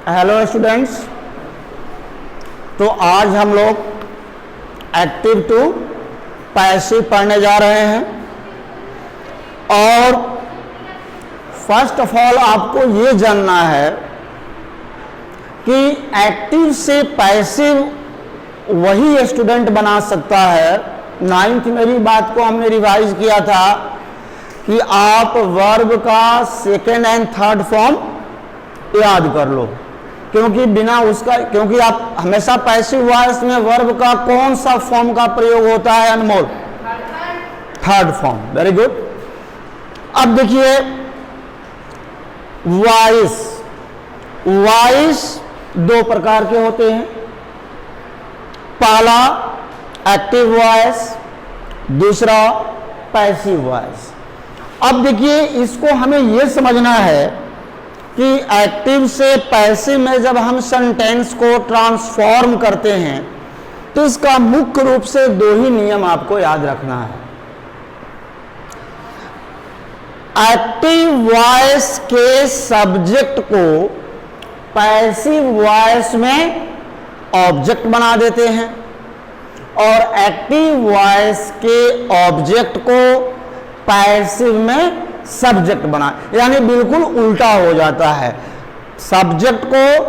Hello students, तो आज हम लोग एक्टिव टू पैसिव पढ़ने जा रहे हैं। और फर्स्ट ऑफ ऑल आपको ये जानना है कि एक्टिव से पैसिव वही स्टूडेंट बना सकता है। 9th मेरी बात को हमने रिवाइज किया था कि आप वर्ब का सेकेंड एंड थर्ड फॉर्म याद कर लो, क्योंकि बिना उसका, क्योंकि आप हमेशा पैसिव वॉइस में वर्ब का कौन सा फॉर्म का प्रयोग होता है Anmol? Third form. Very good. अब देखिए वॉइस दो प्रकार के होते हैं। पहला एक्टिव वॉइस, दूसरा पैसिव वॉइस। अब देखिए इसको हमें यह समझना है कि एक्टिव से पैसिव में जब हम सेंटेंस को ट्रांसफॉर्म करते हैं तो इसका मुख्य रूप से दो ही नियम आपको याद रखना है। एक्टिव वॉइस के सब्जेक्ट को पैसिव वॉइस में ऑब्जेक्ट बना देते हैं और एक्टिव वॉइस के ऑब्जेक्ट को पैसिव में सब्जेक्ट बना, यानी बिल्कुल उल्टा हो जाता है। सब्जेक्ट को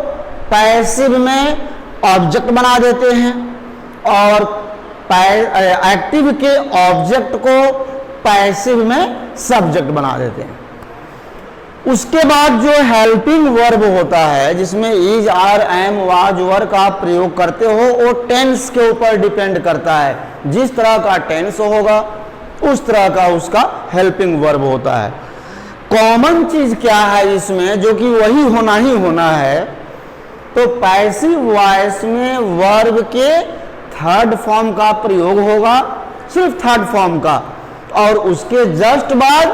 पैसिव में ऑब्जेक्ट बना देते हैं और एक्टिव के ऑब्जेक्ट को पैसिव में सब्जेक्ट बना देते हैं। उसके बाद जो हेल्पिंग वर्ब होता है, जिसमें इज, आर, एम, वाज, वर का प्रयोग करते हो, वो टेंस के ऊपर डिपेंड करता है। जिस तरह का टेंस होगा उस तरह का उसका हेल्पिंग वर्ब होता है। कॉमन चीज क्या है इसमें, जो कि वही होना ही होना है? तो पैसिव वॉइस में वर्ब के थर्ड फॉर्म का प्रयोग होगा, सिर्फ थर्ड फॉर्म का, और उसके जस्ट बाद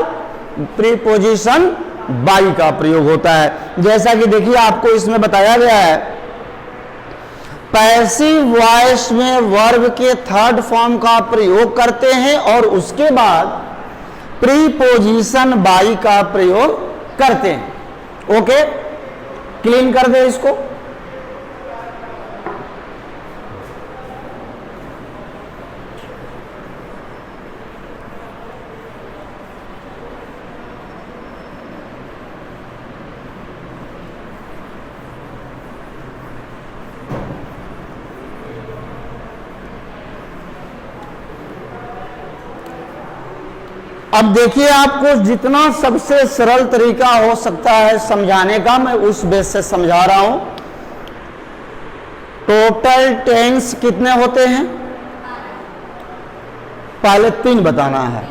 प्रीपोजिशन बाई का प्रयोग होता है। जैसा कि देखिए आपको इसमें बताया गया है, पैसिव वॉइस में वर्ब के थर्ड फॉर्म का प्रयोग करते हैं और उसके बाद प्रीपोजिशन बाई का प्रयोग करते हैं। ओके, क्लीन कर दे इसको। अब देखिए आपको जितना सबसे सरल तरीका हो सकता है समझाने का, मैं उस बेस से समझा रहा हूं। टोटल टेंस कितने होते हैं? पहले 3 बताना है।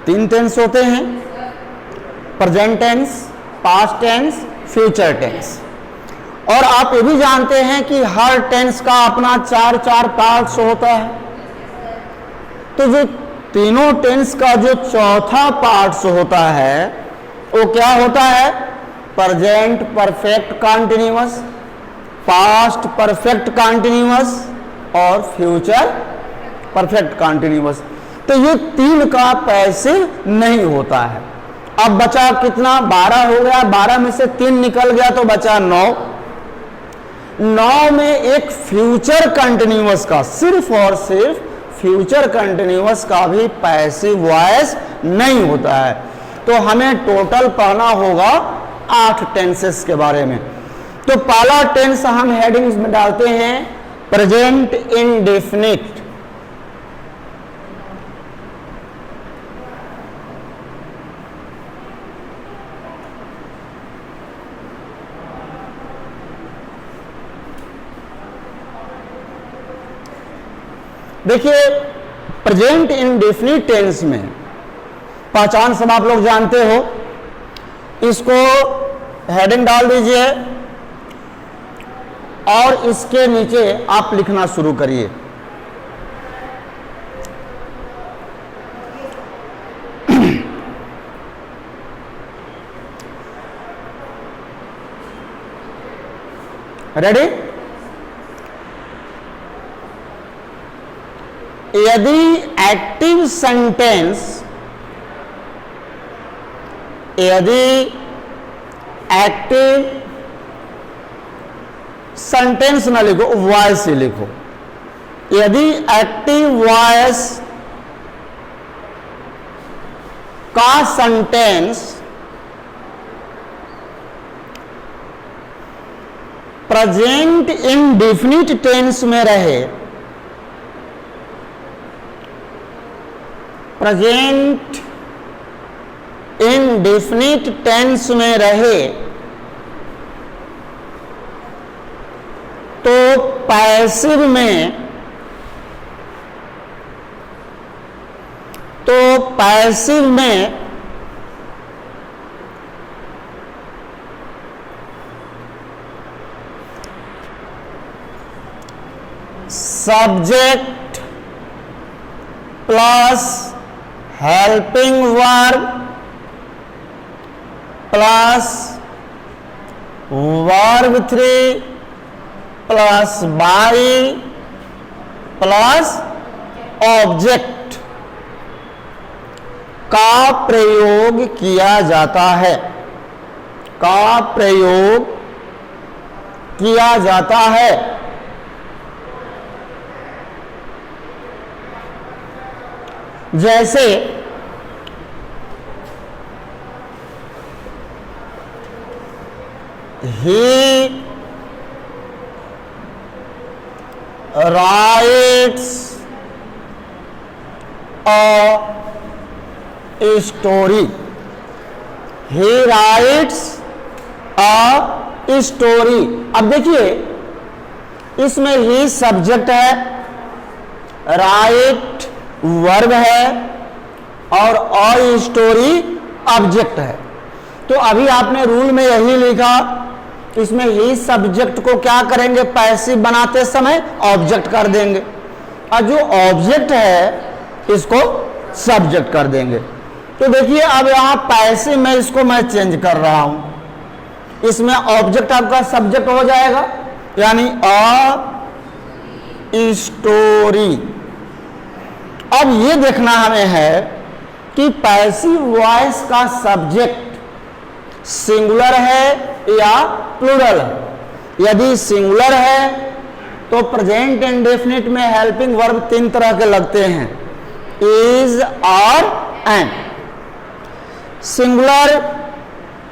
3 टेंस होते हैं: present tense, past tense, future tense. और आप ये भी जानते हैं कि हर टेंस का अपना 4 पार्ट्स होता है। तो जो तीनों टेंस का जो चौथा पार्ट्स होता है वो क्या होता है? Present perfect continuous, past perfect continuous और फ्यूचर परफेक्ट कंटीन्यूअस। तो ये 3 का पैसिव नहीं होता है। अब बचा कितना? 12 हो गया। 12 में से 3 निकल गया तो बचा 9। 9 में एक फ्यूचर कंटीन्यूअस का, सिर्फ और सिर्फ फ्यूचर कंटीन्यूअस का भी पैसिव वॉइस नहीं होता है। तो हमें टोटल पढ़ना होगा 8 टेंसेस के बारे में। तो पहला टेंस हम हेडिंग्स में डालते हैं प्रेजेंट इंडेफिनिट। देखिए प्रेजेंट इंडेफिनिट टेंस में पहचान सब आप लोग जानते हो। इसको हेडिंग डाल दीजिए और इसके नीचे आप लिखना शुरू करिए। रेडी? यदि एक्टिव सेंटेंस, यदि एक्टिव सेंटेंस ना लिखो, वॉइस ही लिखो। यदि एक्टिव वॉइस का सेंटेंस प्रेजेंट इंडेफिनिट टेंस में रहे, प्रेजेंट इंडेफिनिट टेंस में रहे, तो पैसिव में, subject plus helping verb plus verb 3 plus by plus object का प्रयोग किया जाता है, का प्रयोग किया जाता है। जैसे he writes a story, he writes a story। अब देखिए इसमें ही सब्जेक्ट है, राइट वर्ब है और अ स्टोरी ऑब्जेक्ट है। तो अभी आपने रूल में यही लिखा, इसमें ही सब्जेक्ट को क्या करेंगे, पैसिव बनाते समय ऑब्जेक्ट कर देंगे, और जो ऑब्जेक्ट है इसको सब्जेक्ट कर देंगे। तो देखिए अब यहां पैसिव में इसको मैं चेंज कर रहा हूं, इसमें ऑब्जेक्ट आपका सब्जेक्ट हो जाएगा, यानी अ स्टोरी। अब ये देखना हमें है कि पैसिव वॉइस का सब्जेक्ट सिंगुलर है या प्लूरल है। यदि सिंगुलर है तो प्रेजेंट इंडेफिनिट में हेल्पिंग वर्ब 3 तरह के लगते हैं, इज और एम। सिंगुलर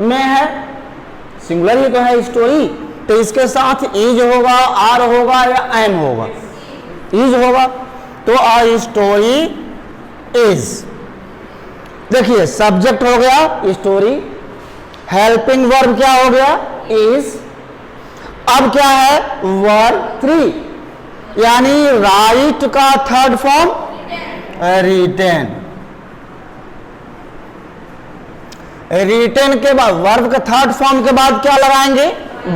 में है, सिंगुलर ही तो है स्टोरी, तो इसके साथ इज होगा, आर होगा या एम होगा, इज होगा, तो आ स्टोरी इज। देखिए सब्जेक्ट हो गया स्टोरी, हेल्पिंग वर्ब क्या हो गया, इज। अब क्या है, वर्ब 3, यानी राइट का थर्ड फॉर्म रिटेन। रिटेन के बाद वर्ब के थर्ड फॉर्म के बाद क्या लगाएंगे,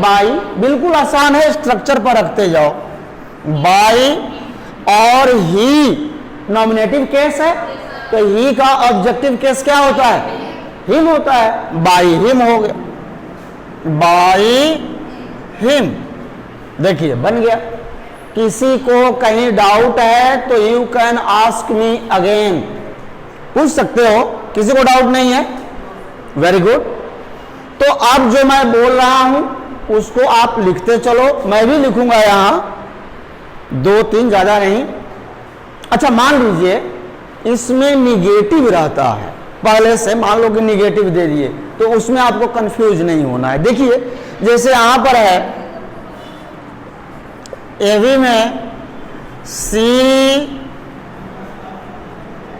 बाई। बिल्कुल आसान है, स्ट्रक्चर पर रखते जाओ। बाई और ही नॉमिनेटिव केस है, तो ही का ऑब्जेक्टिव केस क्या होता है, हिम होता है, बाई हिम हो गया, बाई हिम। देखिए बन गया। किसी को कहीं डाउट है तो you can ask me again, पूछ सकते हो। किसी को डाउट नहीं है, वेरी गुड। तो अब जो मैं बोल रहा हूं उसको आप लिखते चलो, मैं भी लिखूंगा यहां 2-3, ज्यादा नहीं। अच्छा मान लीजिए इसमें निगेटिव रहता है, पहले से मान लो कि निगेटिव दे दिए, तो उसमें आपको कंफ्यूज नहीं होना है। देखिए जैसे यहां पर है एवी में सी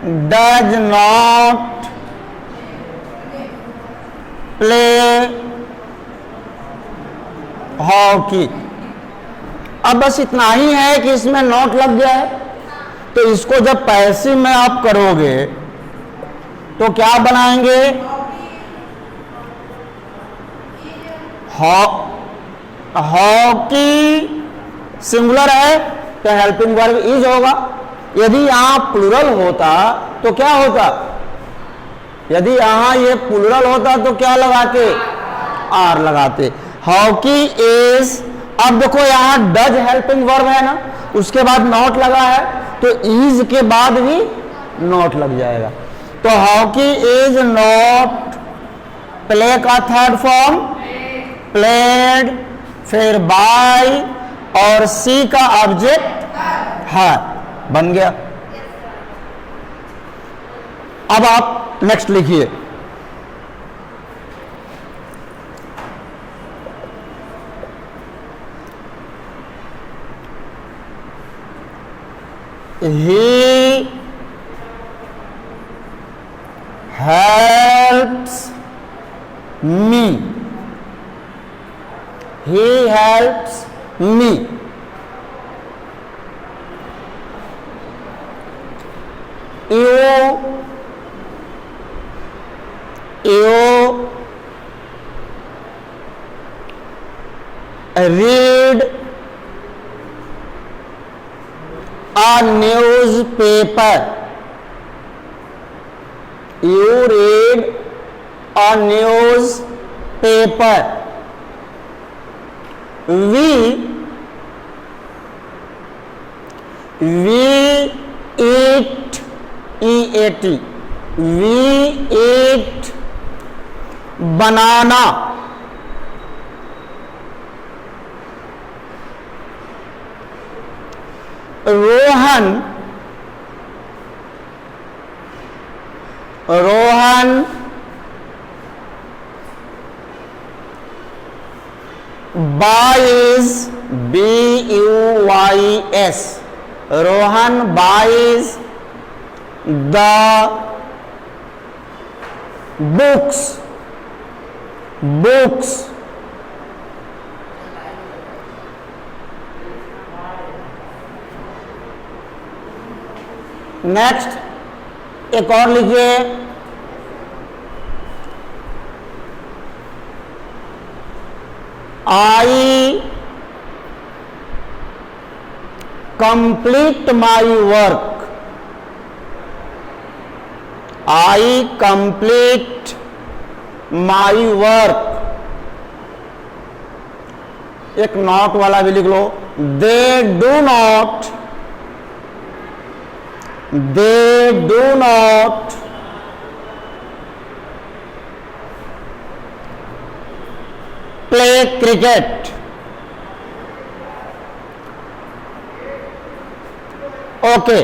डज नॉट प्ले हॉकी। अब बस इतना ही है कि इसमें नॉट लग गया है, तो इसको जब पैसिव में आप करोगे तो क्या बनाएंगे, हॉकी सिंगुलर है तो हेल्पिंग वर्ब इज होगा। यदि यहां प्लूरल होता तो क्या होता, यदि यहां ये प्लूरल होता तो क्या लगाते, आर लगाते, हॉकी इज। अब देखो यहां डज हेल्पिंग वर्ब है ना, उसके बाद नॉट लगा है, तो इज के बाद भी नॉट लग जाएगा। तो हॉकी इज नॉट, प्ले का थर्ड फॉर्म प्लेड, फिर बाय और सी का ऑब्जेक्ट है, बन गया। अब आप नेक्स्ट लिखिए। He helps me. He helps me. You read a newspaper. You read a newspaper. We eat, E-A-T. We eat banana. Rohan buys, B-U-Y-S. Rohan buys the books. Next एक और लिखिए, I complete my work. I complete my work. एक not वाला भी लिख लो, they do not play cricket. Okay,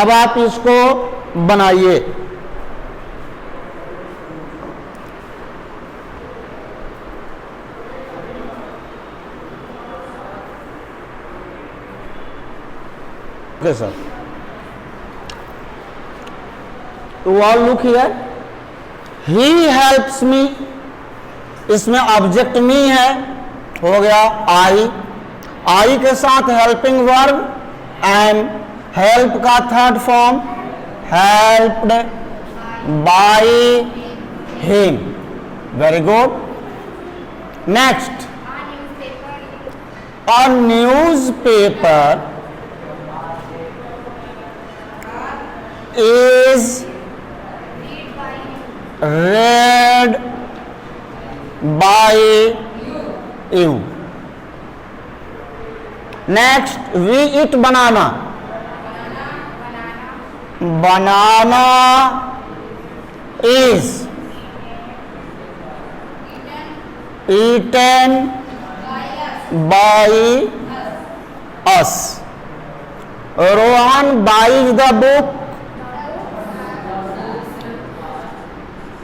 अब आप इसको बनाइए। Okay sir, to all look here. He helps me, इसमें ऑब्जेक्ट मी है, हो गया आई के साथ हेल्पिंग वर्ब एंड हेल्प का third form helped by him. Very good. Next, a newspaper is read by you. Next, we eat banana. Banana is eaten by us. Rohan buys the book.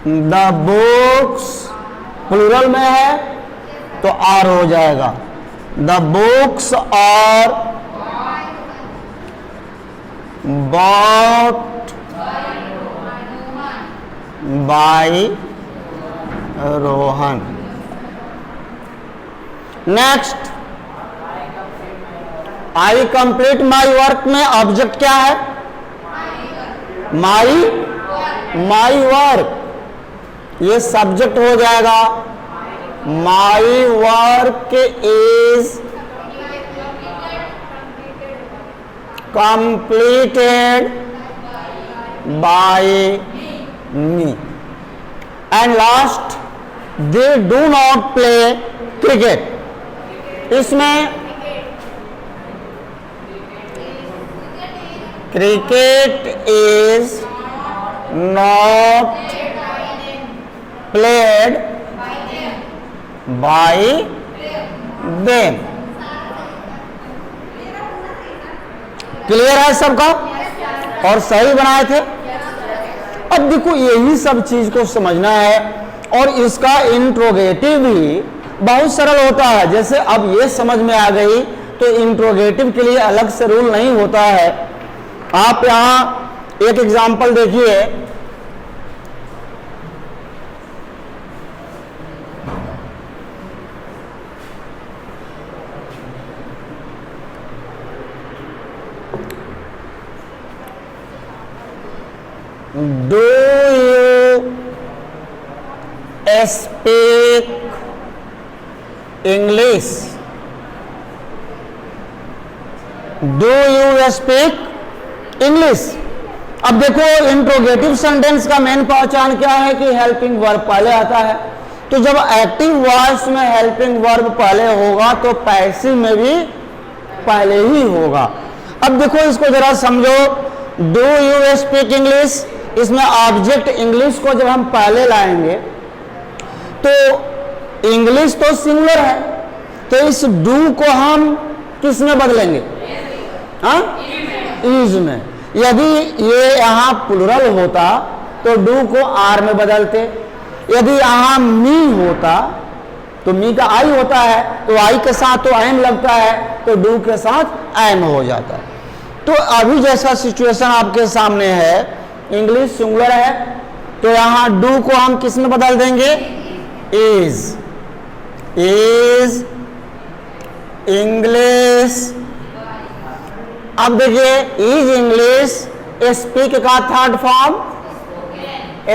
The books plural में है तो are हो जाएगा। The books are bought by Rohan. Next, I complete my work में object क्या है? My work, ये subject हो जाएगा। My work is completed by me. And last, they do not play cricket. इसमें cricket is not played by them. Clear है सबका? और सही बनाए थे। अब देखो यही सब चीज को समझना है और इसका इंट्रोगेटिव भी बहुत सरल होता है। जैसे अब ये समझ में आ गई तो इंट्रोगेटिव के लिए अलग से रूल नहीं होता है। आप यहां एक एग्जांपल देखिए, do you speak English? Do you speak English? अब देखो इंट्रोगेटिव सेंटेंस का मेन पहचान क्या है कि हेल्पिंग वर्ब पहले आता है। तो जब एक्टिव वॉइस में हेल्पिंग वर्ब पहले होगा तो पैसिव में भी पहले ही होगा। अब देखो इसको जरा समझो, डू यू स्पीक इंग्लिश, इसमें ऑब्जेक्ट इंग्लिश को जब हम पहले लाएंगे तो इंग्लिश तो सिंगुलर है, तो इस डू को हम किस में बदलेंगे? हाँ, इज में। यदि ये यहां प्लुरल होता तो डू को आर में बदलते। यदि यहां मी होता तो मी का आई होता है, तो आई के साथ तो एम लगता है, तो डू के साथ एम हो जाता है। तो अभी जैसा सिचुएशन आपके सामने है, इंग्लिश सिंगुलर है, तो यहां डू को हम किस में बदल देंगे? इज। Is English. अब देखिए इज इंग्लिश, स्पीक का third form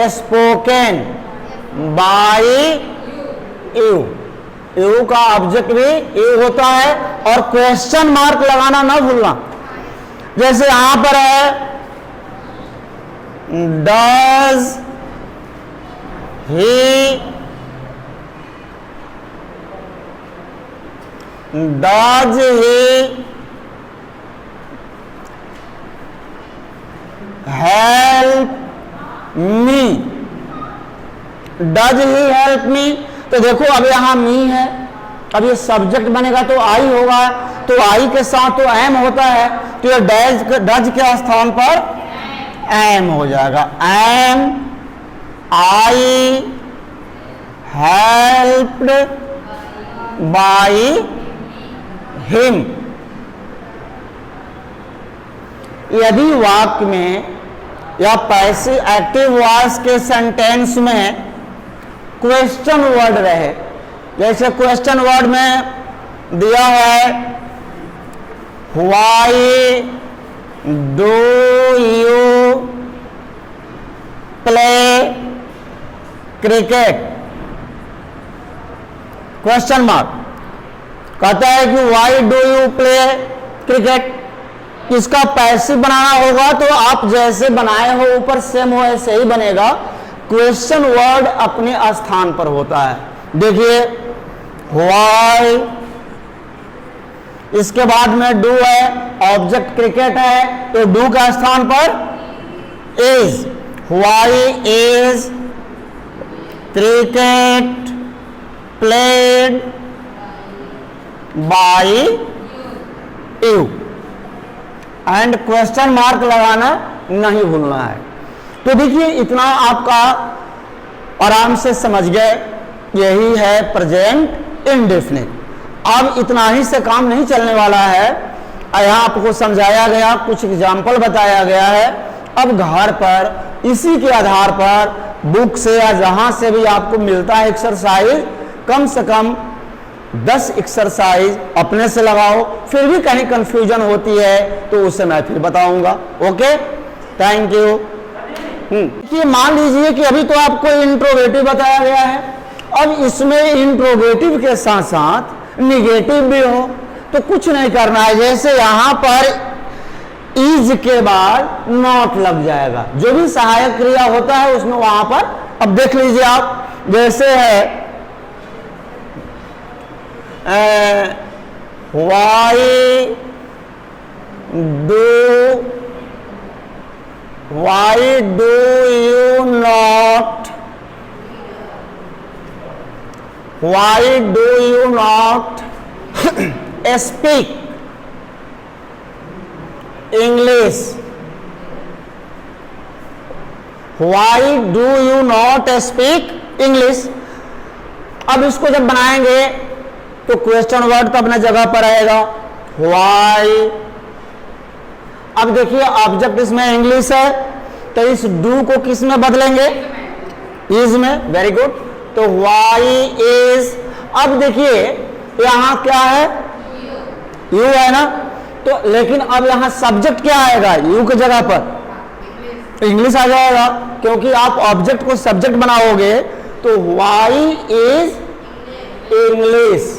spoken by you. You का ऑब्जेक्ट भी यू होता है और क्वेश्चन मार्क लगाना ना भूलना। जैसे यहां पर है does he, does he help me? Does he help me? तो देखो अब यहां मी है, अब ये सब्जेक्ट बनेगा तो आई होगा, तो आई के साथ तो एम होता है, तो ये डज के स्थान पर एम हो जाएगा। Am I helped by him. यदि वाक्य में या पैसिव एक्टिव वॉइस के सेंटेंस में क्वेश्चन वर्ड रहे, जैसे क्वेश्चन वर्ड में दिया है why do you play cricket? Question mark. कहता है कि why do you play cricket? इसका पैसिव बनाना होगा तो आप जैसे बनाए हो ऊपर सेम हो ऐसे ही बनेगा। क्वेश्चन वर्ड अपने स्थान पर होता है। देखिए व्हाई, इसके बाद में डू है, ऑब्जेक्ट क्रिकेट है, तो डू का स्थान पर is. Why is cricket played by you? And question mark लगाना नहीं भूलना है। तो देखिए इतना आपका आराम से समझ गए, यही है प्रेजेंट इंडेफिनिट। अब इतना ही से काम नहीं चलने वाला है, यहाँ आपको समझाया गया, कुछ एग्जाम्पल बताया गया है। अब घर पर इसी के आधार पर बुक से या जहां से भी आपको मिलता है एक्सरसाइज, कम से कम 10 एक्सरसाइज अपने से लगाओ। फिर भी कहीं कंफ्यूजन होती है तो उसे मैं फिर बताऊंगा। Okay, thank you. कि मान लीजिए कि अभी तो आपको इंट्रोगेटिव बताया गया है, अब इसमें इंट्रोगेटिव के साथ साथ निगेटिव भी हो तो कुछ नहीं करना है। जैसे यहां पर इज के बाद नॉट लग जाएगा, जो भी सहायक क्रिया होता है उसमें वहां पर। अब देख लीजिए आप, जैसे है why do you not speak English, why do you not speak English. अब इसको जब बनाएंगे तो क्वेश्चन वर्ड तो अपने जगह पर आएगा, वाई। अब देखिए ऑब्जेक्ट इसमें इंग्लिश है, तो इस डू को किस में बदलेंगे, इज में। Very good. तो वाई इज, अब देखिए यहां क्या है, यू है ना, तो लेकिन अब यहां सब्जेक्ट क्या आएगा, यू की जगह पर इंग्लिश आ जाएगा, क्योंकि आप ऑब्जेक्ट को सब्जेक्ट बनाओगे तो वाई इज इंग्लिश।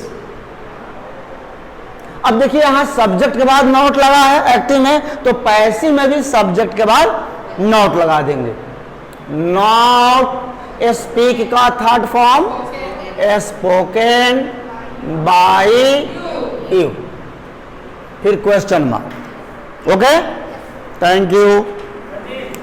अब देखिए यहां सब्जेक्ट के बाद नॉट लगा है एक्टिव में, तो पैसिव में भी सब्जेक्ट के बाद नॉट लगा देंगे। नॉट स्पीक का third form spoken by you, फिर question mark. Okay, thank you.